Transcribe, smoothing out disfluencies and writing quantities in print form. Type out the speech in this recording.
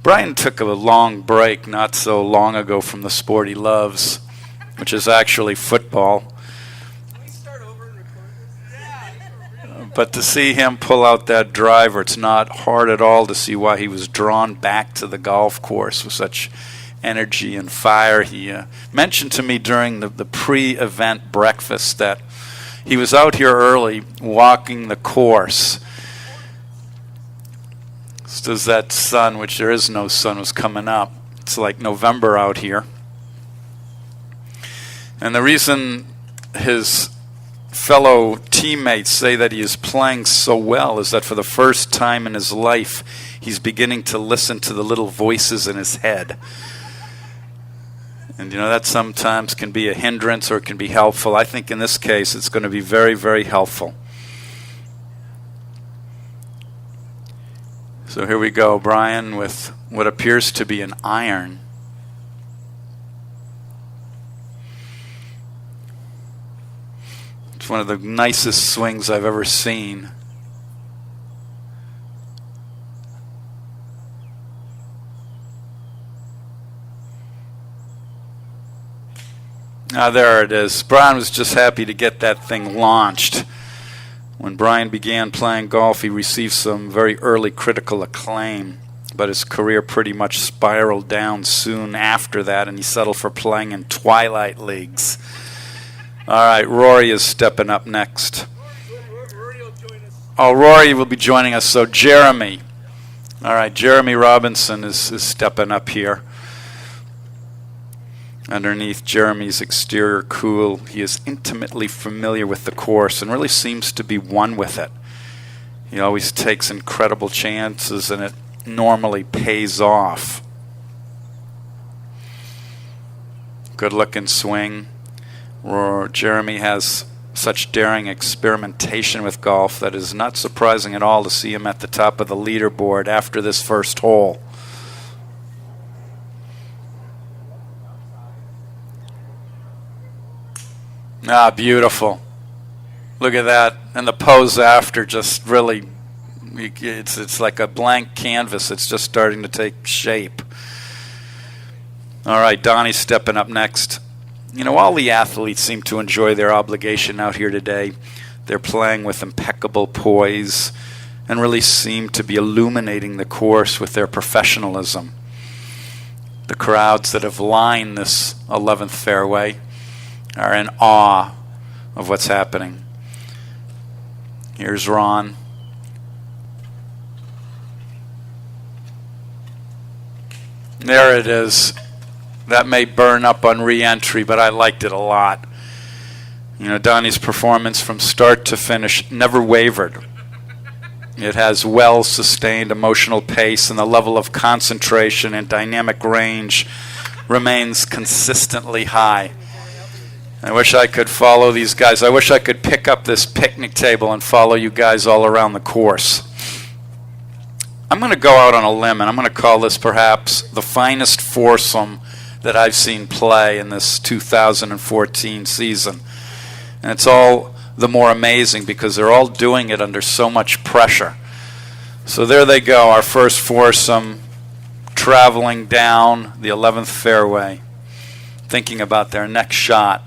Brian took a long break not so long ago from the sport he loves, which is actually football. Can we start over and record this? But to see him pull out that driver, it's not hard at all to see why he was drawn back to the golf course with such energy and fire. He mentioned to me during the pre-event breakfast that he was out here early walking the course. Just as that sun, which there is no sun, was coming up. It's like November out here. And the reason his fellow teammates say that he is playing so well is that for the first time in his life, he's beginning to listen to the little voices in his head. And that sometimes can be a hindrance or it can be helpful. I think in this case it's going to be very, very helpful. So here we go, Brian, with what appears to be an iron. It's one of the nicest swings I've ever seen. There it is. Brian was just happy to get that thing launched. When Brian began playing golf, he received some very early critical acclaim, but his career pretty much spiraled down soon after that, and he settled for playing in twilight leagues. All right, Rory is stepping up next. Rory will join us. Oh, Rory will be joining us. So Jeremy. All right, Jeremy Robinson is stepping up here. Underneath Jeremy's exterior cool, he is intimately familiar with the course and really seems to be one with it. He always takes incredible chances and it normally pays off. Good looking swing. Jeremy has such daring experimentation with golf that it is not surprising at all to see him at the top of the leaderboard after this first hole. Beautiful. Look at that. And the pose after just really, it's like a blank canvas. It's just starting to take shape. All right, Donnie's stepping up next. All the athletes seem to enjoy their obligation out here today. They're playing with impeccable poise and really seem to be illuminating the course with their professionalism. The crowds that have lined this 11th fairway are in awe of what's happening. Here's Ron. There it is. That may burn up on re-entry, but I liked it a lot. Donnie's performance from start to finish never wavered. It has well-sustained emotional pace, and the level of concentration and dynamic range remains consistently high. I wish I could follow these guys. I wish I could pick up this picnic table and follow you guys all around the course. I'm going to go out on a limb, and I'm going to call this perhaps the finest foursome that I've seen play in this 2014 season. And it's all the more amazing because they're all doing it under so much pressure. So there they go, our first foursome traveling down the 11th fairway, thinking about their next shot.